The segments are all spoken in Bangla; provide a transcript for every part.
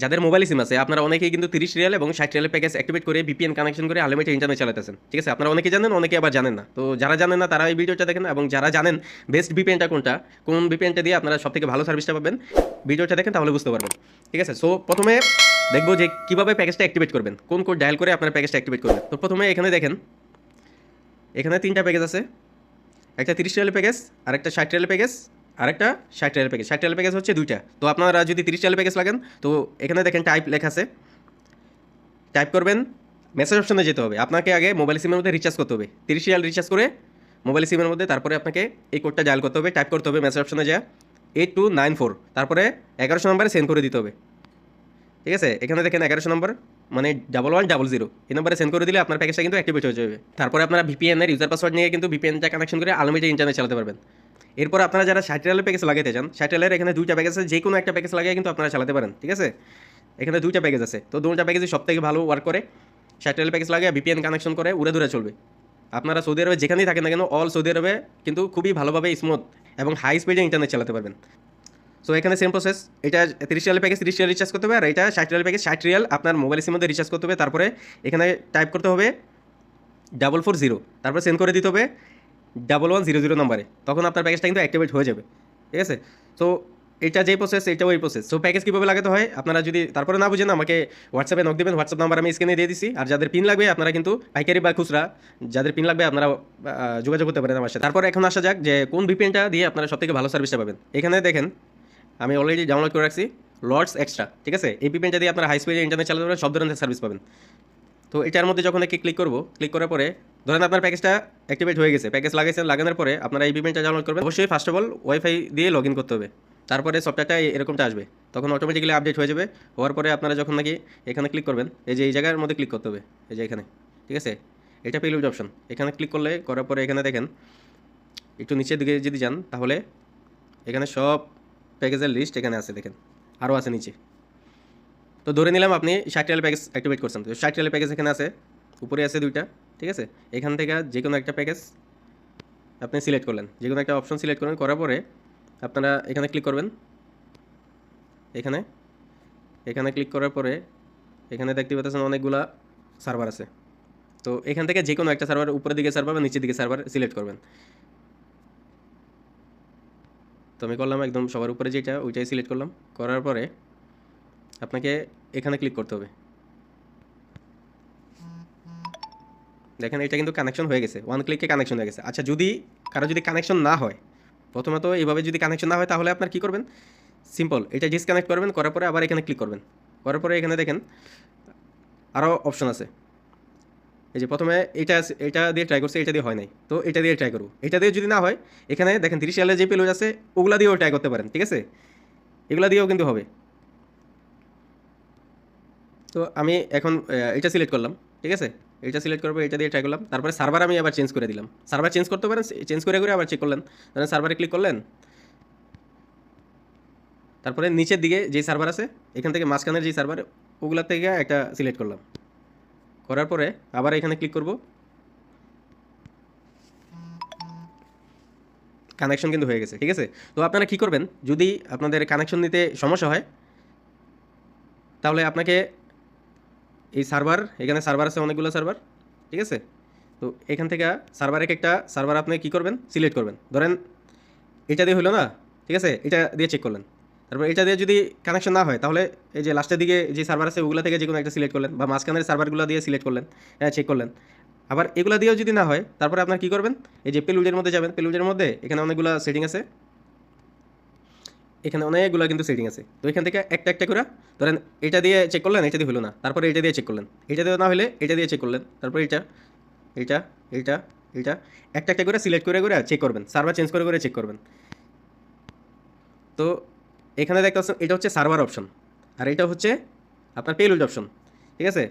যাদের মোবাইল সিম আছে আপনারা অনেকেই কিন্তু 30 রিয়াল এবং 60 রিয়ালের প্যাকেজ অ্যাক্টিভেট করে ভিপিএন কানেকশন করে আনলিমিটেড ইন্টারনেট চালাতেছেন। ঠিক আছে? আপনারা অনেকেই জানেন, অনেকে আবার জানেন না। তো যারা জানেন না তারা এই ভিডিওটা দেখেন, এবং যারা জানেন বেস্ট ভিপিএনটা কোনটা, কোন ভিপিএনটা দিয়ে আপনারা সবথেকে ভালো সার্ভিসটা পাবেন, ভিডিওটা দেখেন তাহলে বুঝতে পারবেন। ঠিক আছে? সো প্রথমে দেখবো যে কিভাবে প্যাকেজটা অ্যাক্টিভেট করবেন, কোন কোড ডায়াল করে আপনার প্যাকেজটা অ্যাক্টিভেট করবেন। তো প্রথমে এখানে দেখেন, এখানে 3টা প্যাকেজ আছে। একটা 30 রিয়ালের প্যাকেজ, আরেকটা 60 রিয়ালের প্যাকেজ, আরেকটা 60 রিয়ালের প্যাকেজ। 60 রিয়ালের প্যাকেজ হচ্ছে 2টা। তো আপনারা যদি 30 রিয়ালের প্যাকেজ লাগেন, তো এখানে দেখেন টাইপ লেখা আছে, টাইপ করবেন, মেসেজ অপশনে যেতে হবে। আপনাকে আগে মোবাইল সিমের মধ্যে রিচার্জ করতে হবে, 30 রিয়াল রিচার্জ করে মোবাইল সিমের মধ্যে, তারপরে আপনাকে এই কোডটা ডায়াল করতে হবে, টাইপ করতে হবে মেসেজ অপশনে যা 8294, তারপরে 1100 নম্বরে সেন্ড করে দিতে হবে। ঠিক আছে? এখানে দেখেন 1100 নম্বর মানে 1100, এই নম্বরে সেন্ড করে দিলে আপনার প্যাকেজটা কিন্তু অ্যাক্টিভেট হয়ে যাবে। তারপরে আপনারা ভিপিএন এর ইউজার পাসওয়ার্ড নিয়ে কিন্তু ভিপিএনটা কানেকশন করে আনলিমিটেড ইন্টারনেট চালাতে পারবেন। এরপর আপনারা যারা 60 রিয়ালের প্যাকেজ লাগাতে চান, 60 রিয়ালের এখানে 2টা প্যাকেজ আছে, যে কোনো একটা প্যাকেজ লাগিয়ে কিন্তু আপনারা চালাতে পারেন। ঠিক আছে? এখানে 2টা প্যাকেজ আছে, তো 2টা প্যাকেজই সবথেকে ভালো ওয়ার্ক করে। 60 রিয়াল প্যাকেজ লাগিয়ে ভিপিএন কানেকশন করে উড়ে দূরে চলবে। আপনারা সৌদি আরবে যেখানেই থাকেন না কেন, অল সৌদি আরবে কিন্তু খুবই ভালোভাবে স্মুথ এবং হাই স্পিডে ইন্টারনেট চালাতে পারবেন। সো এখানে সেম প্রসেস, এটা 30 রিয়াল প্যাকেজ 30 রিয়াল রিচার্জ করতে হবে, আর এটা 60 রিয়াল প্যাকেজ 60 রিয়াল আপনার মোবাইল সিমের মধ্যে রিচার্জ করতে হবে। তারপরে এখানে টাইপ করতে হবে 440, তারপরে সেন্ড করে দিতে হবে 1100 নম্বরে, তখন আপনার প্যাকেজটা কিন্তু অ্যাক্টিভেট হয়ে যাবে। ঠিক আছে? সো এটা যেই প্রসেস, এটাও এই প্রসেস। সো প্যাকেজ কীভাবে লাগাতে হয় আপনারা যদি তারপরে না বুঝেন, আমাকে হোয়াটসঅ্যাপে নক দেবেন, হোয়াটসঅ্যাপ নাম্বার আমি স্ক্রিনে দিয়ে দিছি। আর যাদের পিন লাগবে আপনারা কিন্তু পাইকারি বা খুচরা যাদের পিন লাগবে আপনারা যোগাযোগ করতে পারেন আমার সাথে। তারপরে এখন আসা যাক যে কোন ভিপিএনটা দিয়ে আপনারা সবথেকে ভালো সার্ভিসটা পাবেন। এখানে দেখেন আমি অলরেডি ডাউনলোড করে রাখছি লর্ডস এক্সট্রা। ঠিক আছে? এই ভিপিএনটা দিয়ে আপনারা হাই স্পিডে ইন্টারনেট চালাতে পারবেন, সব ধরনের সার্ভিস পাবেন। তো এটার মধ্যে যখন ক্লিক করব, ক্লিক করার পরে ধরেন আপনার প্যাকেজটা অ্যাক্টিভেট হয়ে গেছে, প্যাকেজ লাগাইছেন, লাগানোর পরে আপনারা এই ভিপিএনটা ডাউনলোড করবেন। অবশ্যই ফার্স্ট অফ অল ওয়াইফাই দিয়ে লগ ইন করতে হবে, তারপরে সফটওয়্যারটা এরকমটা আসবে, তখন অটোমেটিক্যালি আপডেট হয়ে যাবে। হওয়ার পরে আপনারা যখন নাকি এখানে ক্লিক করবেন, এই যে এই জায়গার মধ্যে ক্লিক করতে হবে, এই যে এখানে। ঠিক আছে? এটা পেলুজ অপশন, এখানে ক্লিক করলে করার পরে এখানে দেখেন একটু নিচের দিকে যদি যান, তাহলে এখানে সব প্যাকেজের লিস্ট এখানে আছে, দেখেন আরও আছে নিচে। তো ধরে নিলাম আপনি 60 রিয়াল প্যাকেজ অ্যাক্টিভেট করছেন, তো 60 রিয়াল প্যাকেজ এখানে আছে, উপরে আছে 2টা। ঠিক আছে? এখান থেকে যে কোনো একটা প্যাকেজ আপনি সিলেক্ট করলেন, যে কোনো একটা অপশন সিলেক্ট করলেন, করার পরে আপনারা এখানে ক্লিক করবেন। এখানে এখানে ক্লিক করার পরে এখানে দেখতে পাচ্ছেন অনেকগুলা সার্ভার আছে। তো এখান থেকে যে কোনো একটা সার্ভার, উপরের দিকে সার্ভার বা নিচের দিকে সার্ভার সিলেক্ট করবেন। তো আমি করলাম একদম সবার উপরে যেটা, ওইটাই সিলেক্ট করলাম। করার পরে আপনাকে এখানে ক্লিক করতে হবে। দেখেন এটা কিন্তু কানেকশন হয়ে গেছে, 1 ক্লিকে কানেকশন হয়ে গেছে। আচ্ছা, যদি কারো যদি কানেকশন না হয়, প্রথমত এইভাবে যদি কানেকশন না হয়, তাহলে আপনার কী করবেন? সিম্পল, এটা ডিসকানেক্ট করবেন, করার পরে আবার এখানে ক্লিক করবেন। করার পরে এখানে দেখেন আরও অপশন আছে। এই যে প্রথমে এটা দিয়ে ট্রাই করছে, এটা দিয়ে হয় নাই, তো এটা দিয়ে ট্রাই করবো। এটা দিয়ে যদি না হয়, এখানে দেখেন 30 রিয়ালের যে পেলোড আছে ওগুলা দিয়েও ট্রাই করতে পারেন। ঠিক আছে? এগুলা দিয়েও কিন্তু হবে। তো আমি এখন এটা সিলেক্ট করলাম। ঠিক আছে? এটা সিলেক্ট করবো, এটা দিয়ে ট্রাই করলাম। তারপরে সার্ভার আমি আবার চেঞ্জ করে দিলাম। সার্ভার চেঞ্জ করতে পারেন, চেঞ্জ করে আবার চেক করলেন, ধরেন সার্ভারে ক্লিক করলেন। তারপরে নিচের দিকে যেই সার্ভার আছে, এখান থেকে মাঝখানের যেই সার্ভার, ওগুলোর থেকে একটা সিলেক্ট করলাম। করার পরে আবার এখানে ক্লিক করব। কানেকশন কিন্তু হয়ে গেছে। ঠিক আছে? তো আপনারা কী করবেন, যদি আপনাদের কানেকশন নিতে সমস্যা হয়, তাহলে আপনাকে এই সার্ভার, এখানে সার্ভার আছে অনেকগুলো সার্ভার। ঠিক আছে? তো এখান থেকে সার্ভার একটা সার্ভার আপনি কী করবেন, সিলেক্ট করবেন। ধরেন এটা দিয়ে হলো না, ঠিক আছে, এটা দিয়ে চেক করলেন। তারপর এটা দিয়ে যদি কানেকশন না হয়, তাহলে এই যে লাস্টের দিকে যে সার্ভার আছে ওগুলো থেকে যে কোনো একটা সিলেক্ট করলেন, বা মাঝখানের সার্ভারগুলো দিয়ে সিলেক্ট করলেন, হ্যাঁ, চেক করলেন। আবার এগুলো দিয়েও যদি না হয়, তারপরে আপনার কী করবেন, এই যে পেলুজের মধ্যে যাবেন, পেলুজের মধ্যে এখানে অনেকগুলো সেটিং আছে, এখানে অনেকগুলো কিন্তু সেটিং আছে। তো এখান থেকে একটা একটা করে ধরেন এটা দিয়ে চেক করলেন, এটা দিয়ে হলো না, তারপরে এটা দিয়ে চেক করলেন, এটা দিয়ে না হলে এটা দিয়ে চেক করলেন, তারপরে এটা এটা এটা এটা একটা একটা করে সিলেক্ট করে করে চেক করবেন, সার্ভার চেঞ্জ করে করে চেক করবেন। তো এখানে দেখতে পাচ্ছেন এটা হচ্ছে সার্ভার অপশন, আর এটা হচ্ছে আপনার পেলুড অপশন। ঠিক আছে?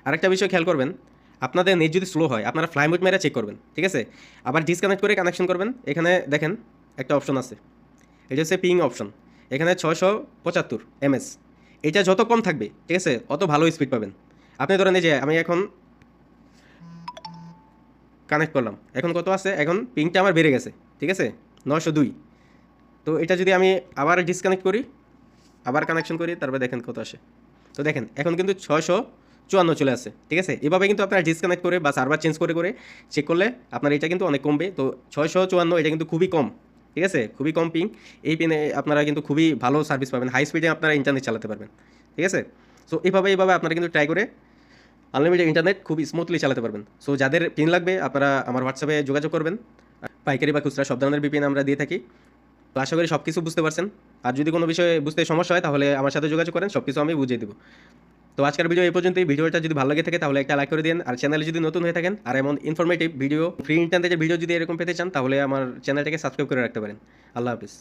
আরেকটা বিষয় খেয়াল করবেন, আপনাদের নেট যদি স্লো হয়, আপনারা ফ্লাই মোড মেরে চেক করবেন। ঠিক আছে? আবার ডিসকানেক্ট করে কানেকশন করবেন। এখানে দেখেন একটা অপশন আছে, এটা হচ্ছে পিং অপশন। এখানে 675 ms, এটা যত কম থাকবে, ঠিক আছে, অত ভালো স্পিড পাবেন। আপনি ধরেন এই যে আমি এখন কানেক্ট করলাম, এখন কত আছে, এখন পিংটা আমার বেড়ে গেছে। ঠিক আছে? 902। তো এটা যদি আমি আবার ডিসকানেক্ট করি, আবার কানেকশন করি, তারপরে দেখেন কত আসে। তো দেখেন এখন কিন্তু 654 চলে আসে, ঠিক আছে। এভাবে কিন্তু আপনারা ডিসকানেক্ট করে বা সার্ভার চেঞ্জ করে করে চেক করলে আপনার এটা কিন্তু অনেক কমবে। তো 654 এটা কিন্তু খুবই কম, ঠিক আছে, খুবই কম পিং। এই পিনে আপনারা কিন্তু খুবই ভালো সার্ভিস পাবেন, হাই স্পিডে আপনারা ইন্টারনেট চালাতে পারবেন, ঠিক আছে। সো এইভাবে আপনারা কিন্তু ট্রাই করে আনলিমিটেড ইন্টারনেট খুব স্মুথলি চালাতে পারবেন। সো যাদের পিন লাগবে আপনারা আমার হোয়াটসঅ্যাপে যোগাযোগ করবেন। পাইকারি বা খুচরা সব ধরনের বিপিএন আমরা দিয়ে থাকি। তো আশা করি সব কিছু বুঝতে পারছেন। আর যদি কোনো বিষয়ে বুঝতে সমস্যা হয় তাহলে আমার সাথে যোগাযোগ করেন, সব কিছু আমি বুঝিয়ে দেবো। তো আজকের ভিডিও এই পর্যন্তই। ভিডিওটা যদি ভালো লাগে থাকে তাহলে একটা লাইক করে দিন। আর চ্যানেলে যদি নতুন হয়ে থাকেন আর এমন ইনফরমেটিভ ভিডিও, ফ্রি ইন্টারনেটের ভিডিও যদি এরকম পেতে চান তাহলে আমার চ্যানেলটাকে সাবস্ক্রাইব করে রাখতে পারেন। আল্লাহ হাফিজ।